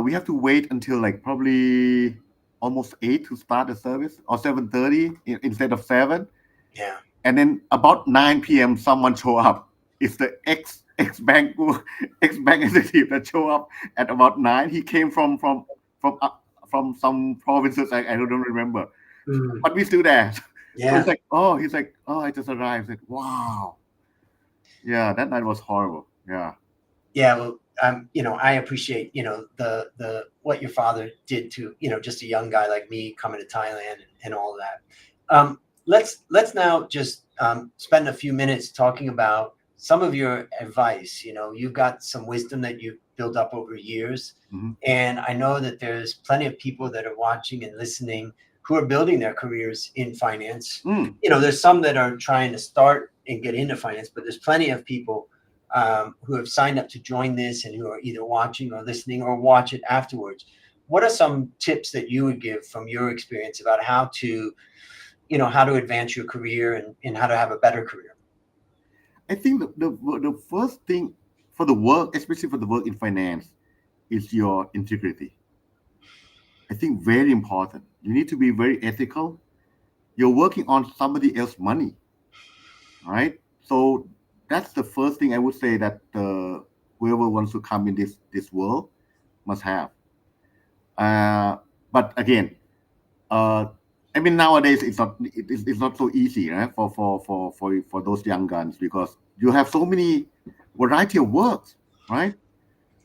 we have to wait until like probably almost 8 to start the service, or 7:30 instead of 7. yeah, And then about 9 p.m. someone show up. It's the ex bank ex bank executive that show up at about 9. He came from from some provinces, I don't remember, mm, but we still there. So yeah. he's like, oh, I just arrived. Like, wow. Yeah, that night was horrible. Yeah. Yeah, well, I appreciate, the what your father did to, just a young guy like me coming to Thailand and all of that. Let's now just spend a few minutes talking about some of your advice. You've got some wisdom that you've built up over years, Hmm. and I know that there's plenty of people that are watching and listening who are building their careers in finance. Mm. There's some that are trying to start and get into finance, but there's plenty of people who have signed up to join this and who are either watching or listening or watch it afterwards. What are some tips that you would give from your experience about how to advance your career and how to have a better career? I think the first thing for the work, especially for the work in finance, is your integrity. I think very important. You need to be very ethical. You're working on somebody else's money, right? So that's the first thing I would say that whoever wants to come in this world must have. Uh, but again, uh, I mean nowadays it's not so easy, right? For those young guns because you have so many variety of works, right?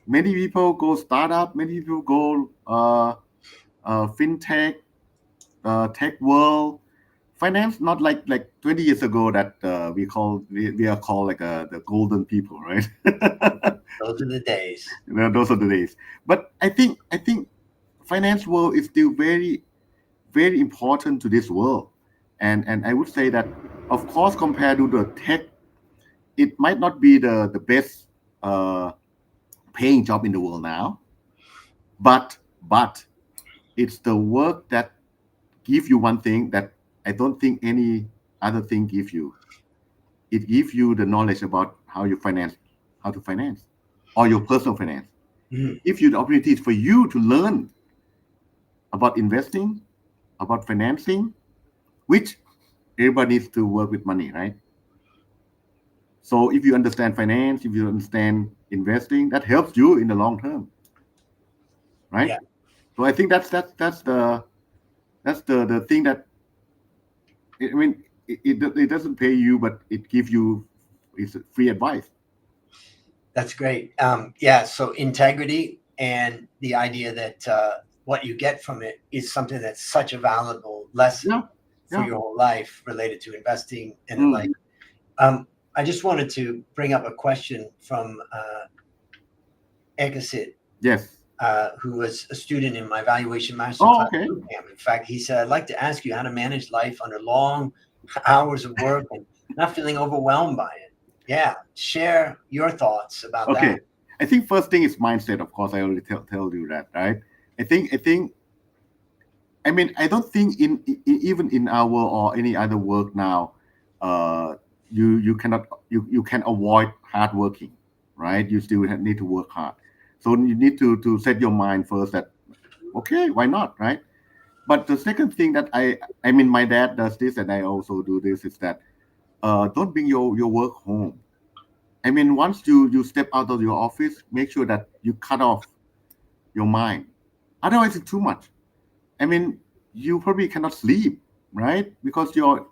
Many people go startup, many people go fintech, tech world, finance. Not like 20 years ago that we are called like the golden people, right? Those are the days. Those are the days. But I think finance world is still very very important to this world, and I would say that of course compared to the tech, it might not be the best uh, paying job in the world now, but it's the work that give you one thing that I don't think any other thing give you. It gives you the knowledge about how to finance, or your personal finance. Mm. Give you the opportunities for you to learn about investing, about financing, which everybody needs to work with money, right? So if you understand finance, if you understand investing, that helps you in the long term, right? Yeah, So I think that's the thing that I mean it doesn't pay you, but it gives you it's free advice. that's great. Yeah, so integrity and the idea that what you get from it is something that's such a valuable lesson Yeah, for yeah. your whole life related to investing and the like. Mm. I just wanted to bring up a question from Ekasit, Yes. who was a student in my valuation Oh, masterclass okay. boot camp. In fact, he said, I'd like to ask you how to manage life under long hours of work and not feeling overwhelmed by it. Yeah, share your thoughts about Okay. that. I think first thing is mindset. Of course, I already tell you that, right? I think I mean, I don't think even in our or any other work now, uh, you cannot you can avoid hard working, right? You still need to work hard. So you need to set your mind first that okay, why not, right? But the second thing that I mean, my dad does this, and I also do this is that don't bring your work home. I mean, once you step out of your office, make sure that you cut off your mind. Otherwise, it's too much. I mean, you probably cannot sleep, right? Because your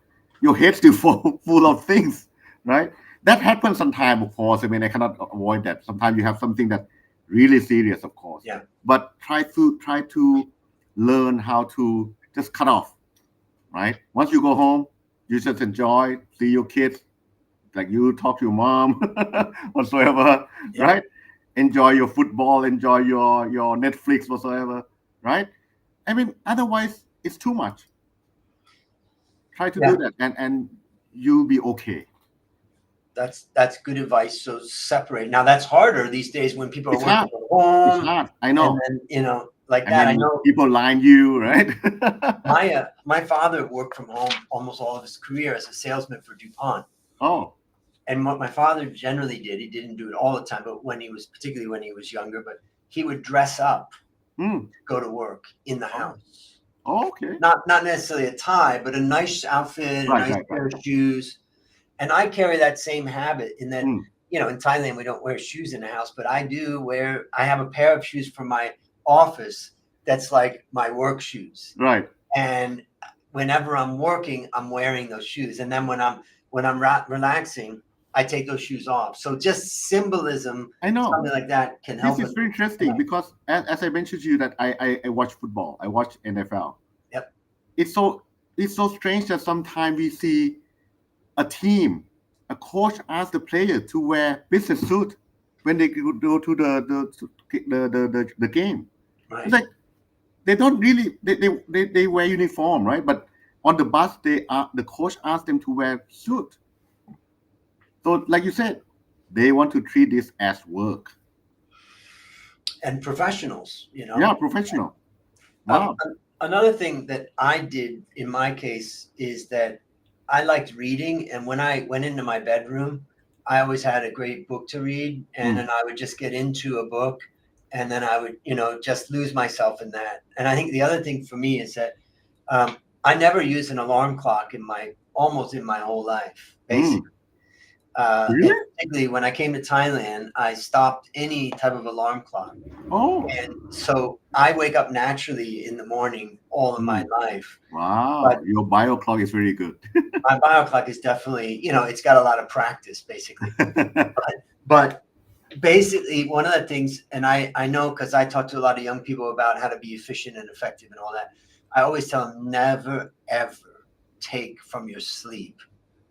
head's still full of things, right? That happens sometimes, of course. I mean, I cannot avoid that. Sometimes you have something that really serious, of course. Yeah. But try to learn how to just cut off, right? Once you go home, you just enjoy, see your kids, like you talk to your mom, whatsoever, Yeah. right? Enjoy your football, enjoy your Netflix, whatsoever, right? I mean, otherwise it's too much. Try to do Yeah. that, and you'll be okay. That's good advice. So separate. Now that's harder these days when people are It's working hard. from It's home hard. I and know. then like I that. I mean, know people line you, right? my father worked from home almost all of his career as a salesman for DuPont. Oh, And what my father generally did, he didn't do it all the time, but particularly when he was younger, but he would dress up hmm. to go to work in the Oh, house. okay. Not necessarily a tie, but a nice outfit, a Right, nice right, right. pair of shoes. And I carry that same habit in that, Hmm. in Thailand we don't wear shoes in the house, but I have a pair of shoes for my office that's like my work shoes. Right. And whenever I'm working, I'm wearing those shoes. And then when I'm relaxing, I take those shoes off. So just symbolism, I know. something like that can This help is us. very interesting because as I mentioned to you that I watch football. I watch NFL. Yep. It's so it's so strange that sometimes we see a team, a coach asks the player to wear business suit when they go to the game. It's Right. like they don't really they wear uniform, right? But on the bus the coach asks them to wear suit. So like you said, they want to treat this as work. And professionals, Yeah, professional. Um, Wow. Another thing that I did in my case is that I liked reading, and when I went into my bedroom, I always had a great book to read, and Mm, then I would just get into a book, and then I would, just lose myself in that. And I think the other thing for me is that I never used an alarm clock almost in my whole life, mm, basically. Really? And particularly when I came to Thailand, I stopped any type of alarm clock. Oh, And so I wake up naturally in the morning all of my life. But wow. Your bio clock is very good. my bio clock is definitely, it's got a lot of practice, basically. But basically, one of the things, and I know because I talk to a lot of young people about how to be efficient and effective and all that, I always tell them never, ever take from your sleep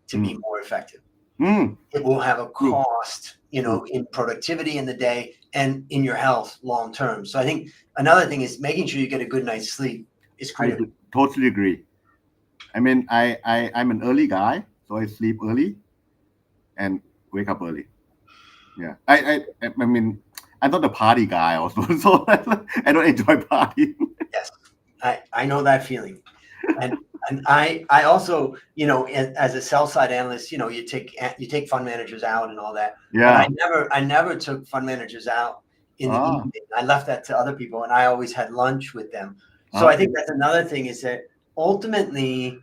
to be more effective. It will have a True. cost, in productivity in the day and in your health long term. So I think another thing is making sure you get a good night's sleep is critical. Totally agree. I mean, I'm an early guy, so I sleep early and wake up early. Yeah. I mean, I'm not a party guy also, so I don't enjoy partying. Yes, I know that feeling. And I also, as a sell side analyst, you take fund managers out and all that. Yeah. But I never took fund managers out in the evening. I left that to other people, and I always had lunch with them. So I think that's another thing is that ultimately,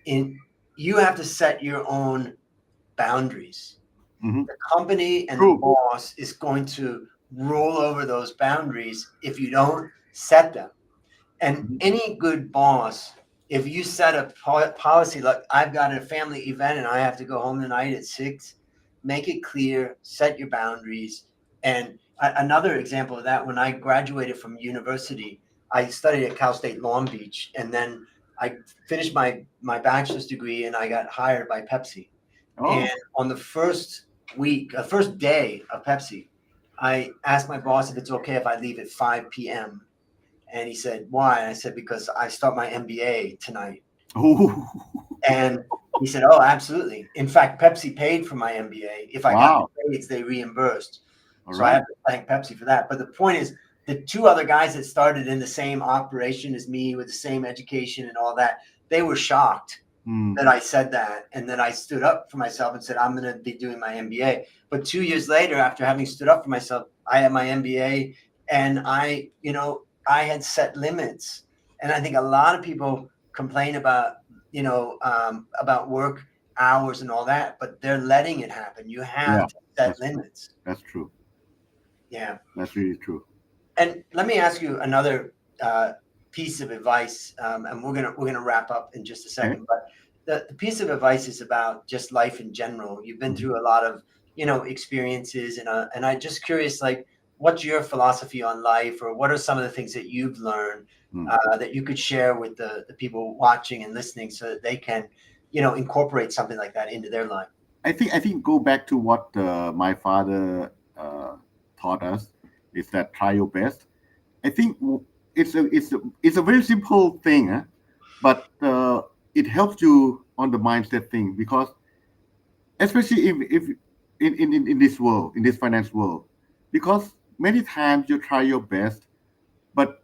you have to set your own boundaries. The company and the boss is going to roll over those boundaries if you don't set them. And any good boss, if you set a policy like I've got a family event and I have to go home tonight at 6, make it clear, set your boundaries. And another example of that, when I graduated from university, I studied at Cal State Long Beach, and then I finished my bachelor's degree and I got hired by Pepsi. And on the first day of Pepsi, I asked my boss if it's okay if I leave at 5 p.m. And he said, why? And I said, because I start my MBA tonight. And he said, oh, absolutely. In fact, Pepsi paid for my MBA. If I got the grades, they reimbursed. So I have to thank Pepsi for that. But the point is, the two other guys that started in the same operation as me with the same education and all that, they were shocked that I said that. And then I stood up for myself and said, I'm going to be doing my MBA. But 2 years later, after having stood up for myself, I had my MBA, and I had set limits. And I think a lot of people complain about, about work hours and all that, but they're letting it happen. You have to set limits. That's true. Yeah. That's really true. And let me ask you another piece of advice, and we're gonna wrap up in just a second. But the piece of advice is about just life in general. You've been through a lot of experiences, and I'm just curious, like, what's your philosophy on life, or what are some of the things that you've learned that you could share with the people watching and listening, so that they can incorporate something like that into their life? I think go back to what my father taught us, is that try your best. I think it's a very simple thing, but it helps you on the mindset thing, because especially if in this world, in this finance world, because many times you try your best, but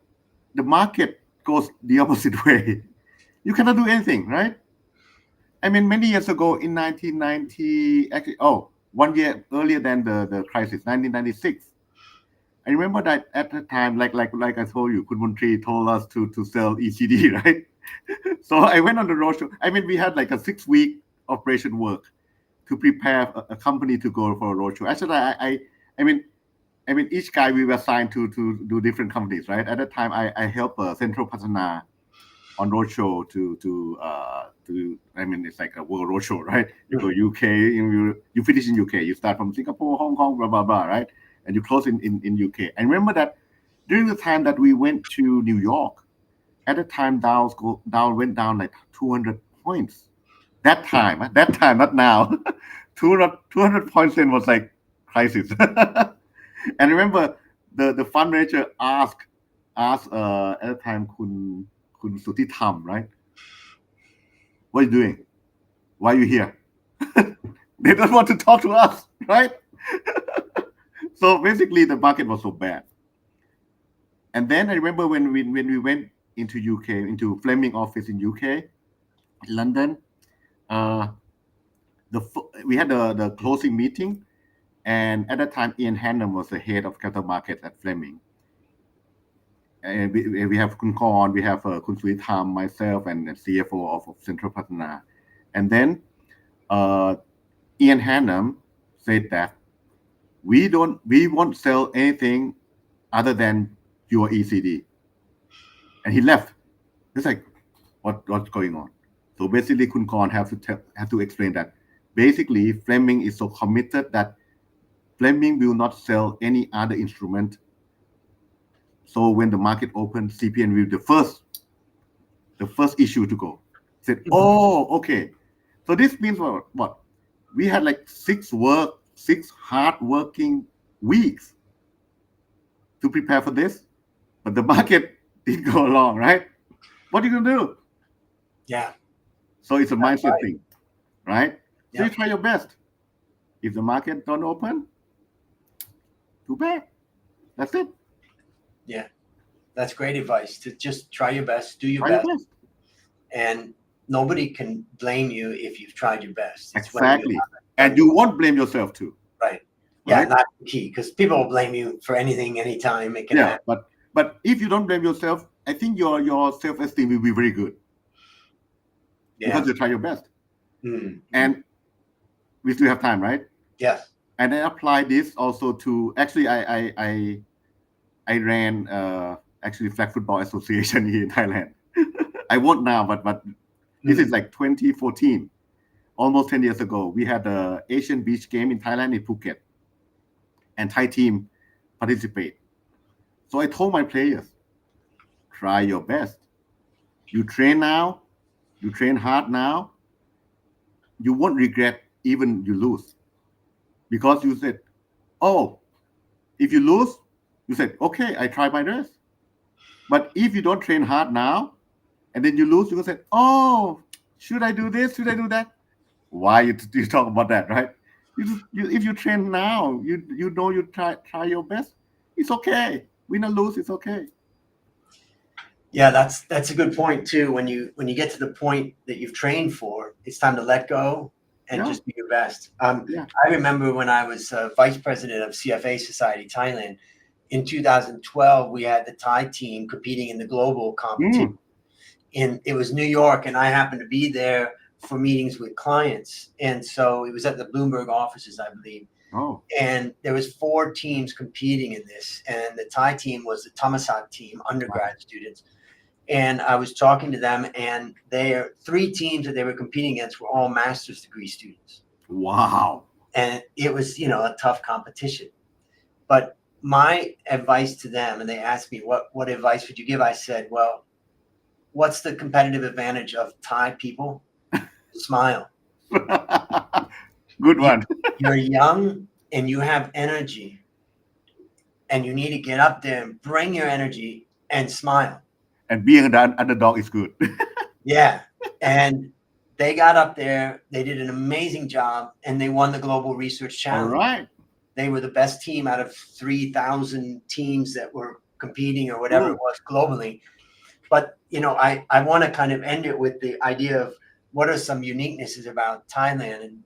the market goes the opposite way. You cannot do anything, right? I mean, many years ago in 1990, actually, 1 year earlier than the crisis, 1996. I remember that at the time, like I told you, Kun Montri told us to sell ECD, right? So I went on the roadshow. I mean, we had like a 6-week operation work to prepare a company to go for a roadshow. Actually, I mean, each guy we were assigned to do different companies, right? At that time, I helped Central Patana on roadshow to I mean, it's like a world roadshow, right? You go UK, you finish in UK, you start from Singapore, Hong Kong, blah blah blah, right? And you close in UK. I remember that during the time that we went to New York, at the time Dow went down like 200 points. That time, not now. 200 points then was like crisis. And remember, the fund manager asked at the time Kun Sithi-Amnuai, right? What are you doing? Why are you here? They don't want to talk to us, right? So basically, the market was so bad. And then I remember when we went into UK, into Fleming office in UK, London, we had the closing meeting, and at that time Ian Hannum was the head of capital markets at Fleming. And we have Kun Korn, we have Kun Sithi-Amnuai, myself, and CFO of Central Patana. And then Ian Hannum said that we won't sell anything other than your ECD. And he left. It's like, what's going on? So basically, Kun Korn have to explain that. Basically, Fleming is so committed that Fleming will not sell any other instrument. So when the market opened, CPN will be the first issue to go. Said, oh, okay. So this means what? We had like 6 hard working weeks to prepare for this, but the market didn't go along, right? What are you gonna do? Yeah. So it's a mindset right. thing, right? So Yep. you try your best. If the market don't open, too bad. That's it. Yeah. That's great advice, to just try your best, do your Try best. your best. And nobody can blame you if you've tried your best. It's when you Exactly. And you won't blame yourself too. Right. Yeah, Right? not the key, because people will blame you for anything, anytime. It can Yeah, happen. but if you don't blame yourself, I think your self-esteem will be very good Yeah. because you try your best. Mm. And we still have time, right? Yes. And I apply this also to actually I ran actually Flag Football Association here in Thailand. I won't now, but this is like 2014, almost 10 years ago. We had the Asian Beach Game in Thailand in Phuket, and Thai team participate. So I told my players, try your best. You train now, you train hard now, you won't regret even you lose. Because you said, oh, if you lose, you said, okay, I try my best. But if you don't train hard now, and then you lose, you will say, oh, should I do this? Should I do that? Why you talk about that, right? If you train now, you know you try your best. It's okay. Win or lose, it's okay. Yeah, that's a good point too. When you get to the point that you've trained for, it's time to let go and just be your best. Yeah. I remember when I was vice president of CFA Society Thailand in 2012, we had the Thai team competing in the global competition. It was New York, and I happened to be there for meetings with clients. And so it was at the Bloomberg offices, I believe. Oh. And there was 4 teams competing in this. And the Thai team was the Thammasat team, undergrad students. And I was talking to them, and their 3 teams that they were competing against were all master's degree students. Wow. And it was, a tough competition. But my advice to them, and they asked me, what advice would you give? I said, well, what's the competitive advantage of Thai people? Smile. Good one. You're young and you have energy, and you need to get up there and bring your energy and smile. And being an underdog is good. Yeah. And they got up there, they did an amazing job, and they won the Global Research Challenge. All right. They were the best team out of 3,000 teams that were competing or whatever it was globally. But, I want to kind of end it with the idea of what are some uniquenesses about Thailand. And,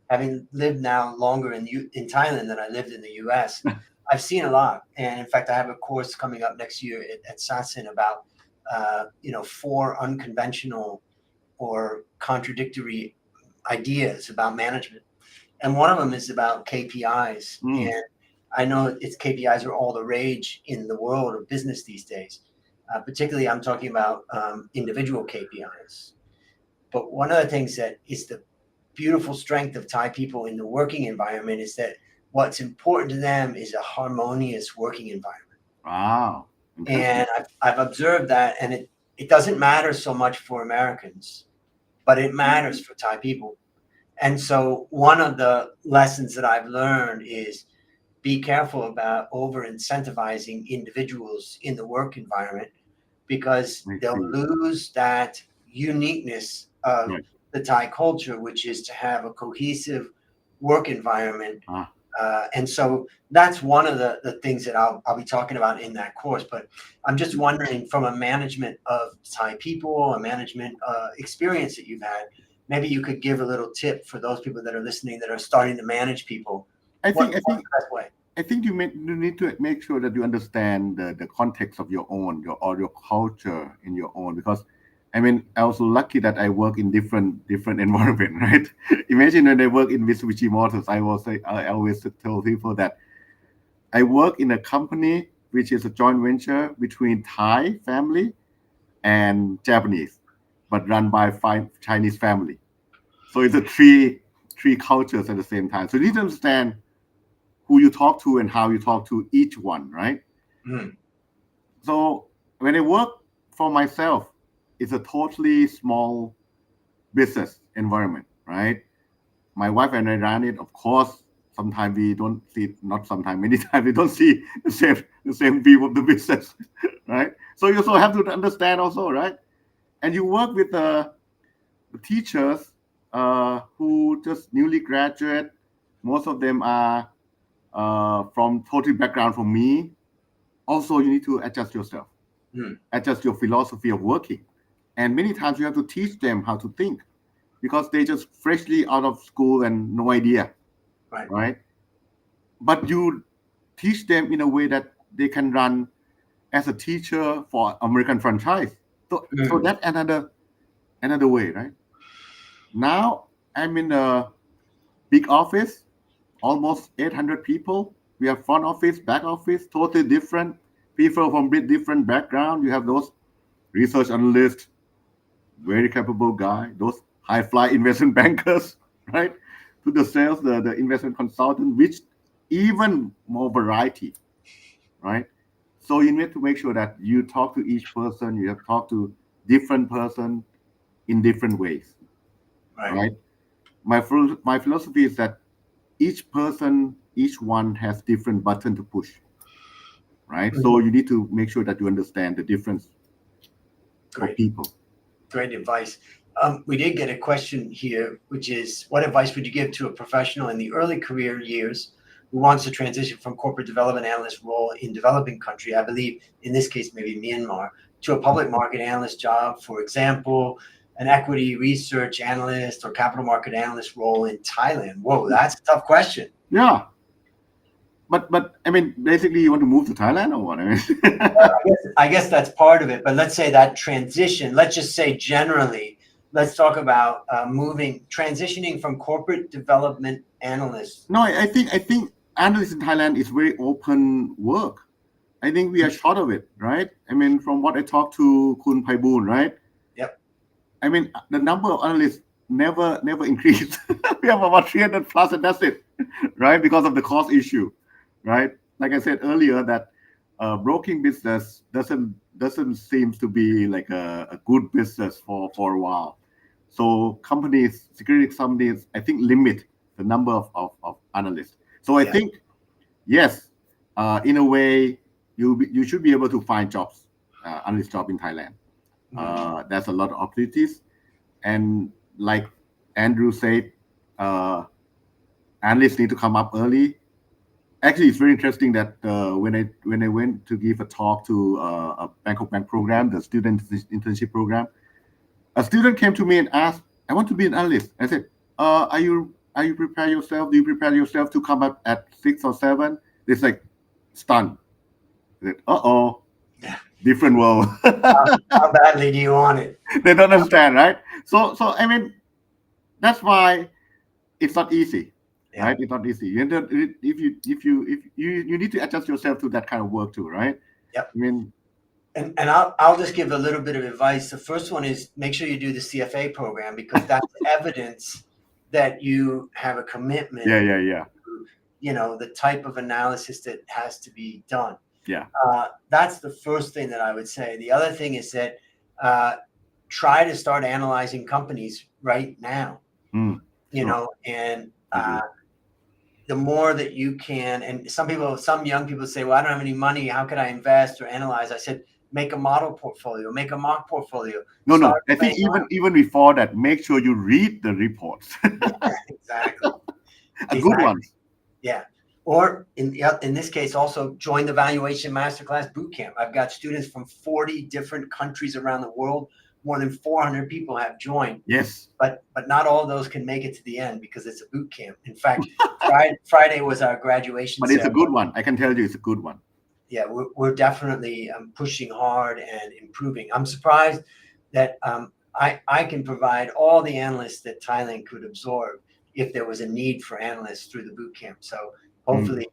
having lived now longer in Thailand than I lived in the US, I've seen a lot. And in fact, I have a course coming up next year at Satsin about, 4 unconventional or contradictory ideas about management. And one of them is about KPIs. And I know KPIs are all the rage in the world of business these days. Particularly, I'm talking about individual KPIs. But one of the things that is the beautiful strength of Thai people in the working environment is that what's important to them is a harmonious working environment. Wow. And I've observed that, and it doesn't matter so much for Americans, but it matters for Thai people. And so one of the lessons that I've learned is be careful about over incentivizing individuals in the work environment, because they'll lose that uniqueness of the Thai culture, which is to have a cohesive work environment. And so that's one of the things that I'll be talking about in that course. But I'm just wondering, from a management of Thai people, a management experience that you've had, maybe you could give a little tip for those people that are listening that are starting to manage people. What's the best way? I think you need to make sure that you understand the context of your culture in your own, because I mean, I was lucky that I work in different environment, right? Imagine when I work in Mitsubishi Motors, I always tell people that I work in a company which is a joint venture between Thai family and Japanese, but run by five Chinese family. So it's a three cultures at the same time. So you need to understand who you talk to and how you talk to each one, right? Mm. So when I work for myself, it's a totally small business environment, right? My wife and I run it. Of course, sometimes we don't see, not sometimes, many times we don't see the same view of the business, right? So you also have to understand also, right? And you work with the teachers who just newly graduate. Most of them are from totally background from me. Also, you need to adjust yourself, adjust your philosophy of working. And many times you have to teach them how to think because they just freshly out of school and no idea, right? But you teach them in a way that they can run as a teacher for American franchise. So that's another way, right? Now I'm in a big office, almost 800 people. We have front office, back office, totally different people from different background. You have those research analysts, very capable guy, those high fly investment bankers, right? To the sales, the investment consultant, which even more variety, right? So you need to make sure that you talk to each person, you have to talk to different person in different ways, right? My philosophy is that each person, each one has different button to push, right? So you need to make sure that you understand the difference of people. Great advice. We did get a question here, which is, what advice would you give to a professional in the early career years who wants to transition from corporate development analyst role in developing country, I believe in this case maybe Myanmar, to a public market analyst job, for example, an equity research analyst or capital market analyst role in Thailand? Whoa, that's a tough question. Yeah. But I mean, basically, you want to move to Thailand or what? I mean, I guess that's part of it. But let's say that transition. Let's just say generally. Let's talk about transitioning from corporate development analyst. No, I think analysts in Thailand is very open work. I think we are short of it, right? I mean, from what I talked to Kun Paiboon, right? Yep. I mean, the number of analysts never increased. We have about 300 plus, and that's it, right? Because of the cost issue, right? Like I said earlier, that broking business doesn't seem to be like a good business for a while. So security companies, I think, limit the number of analysts. So I think, yes, in a way, you should be able to find jobs, analyst job in Thailand. There's a lot of opportunities, and like Andrew said, analysts need to come up early. Actually, it's very interesting that when I went to give a talk to a Bangkok Bank program, the student internship program, a student came to me and asked, "I want to be an analyst." I said, "Are you prepare yourself? Do you prepare yourself to come up at 6 or 7?" It's like stunned. I said, different world. How badly do you want it? They don't understand, right? So I mean, that's why it's not easy, right? It's not easy. You need to adjust yourself to that kind of work too, right? Yep. I mean, and I'll just give a little bit of advice. The first one is make sure you do the CFA program, because that's evidence that you have a commitment. Yeah. To, the type of analysis that has to be done. Yeah. That's the first thing that I would say. The other thing is that try to start analyzing companies right now. And the more that you can, and some young people say, well, I don't have any money. How can I invest or analyze? I said, make a model portfolio, make a mock portfolio. No. I think even before that, make sure you read the reports. Exactly. Good ones. Yeah. Or in this case, also join the Valuation Masterclass Bootcamp. I've got students from 40 different countries around the world. More than 400 people have joined. Yes. But not all of those can make it to the end because it's a boot camp. In fact, Friday was our graduation. But it's a good one. I can tell you, it's a good one. Yeah, we're definitely pushing hard and improving. I'm surprised that I can provide all the analysts that Thailand could absorb if there was a need for analysts through the boot camp. So hopefully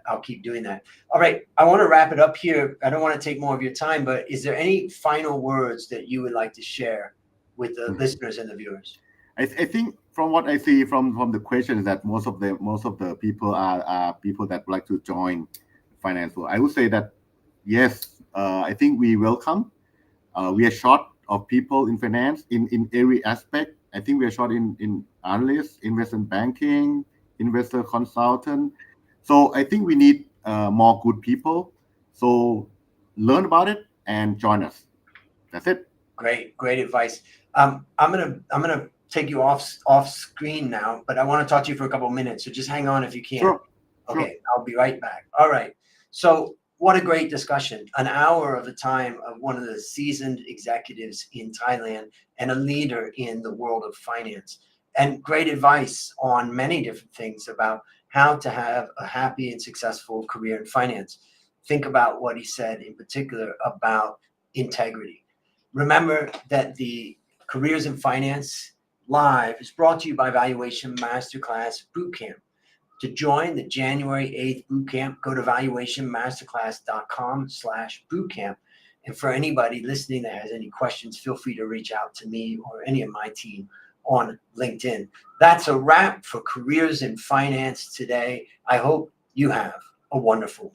I'll keep doing that. All right, I want to wrap it up here. I don't want to take more of your time, but is there any final words that you would like to share with the listeners and the viewers? I think from what I see from the question is that most of the people are people that would like to join finance world. I would say that yes, I think we welcome. We are short of people in finance in every aspect. I think we are short in analysts, investment banking, investor consultant. So I think we need more good people. So learn about it and join us. That's it. Great advice. I'm gonna take you off screen now, but I want to talk to you for a couple of minutes. So just hang on if you can. Sure. Okay, I'll be right back. All right. So what a great discussion. An hour of the time of one of the seasoned executives in Thailand and a leader in the world of finance. And great advice on many different things about how to have a happy and successful career in finance. Think about what he said in particular about integrity. Remember that the Careers in Finance Live is brought to you by Valuation Masterclass Bootcamp. To join the January 8th bootcamp, go to valuationmasterclass.com/bootcamp. And for anybody listening that has any questions, feel free to reach out to me or any of my team on LinkedIn. That's a wrap for Careers in Finance today. I hope you have a wonderful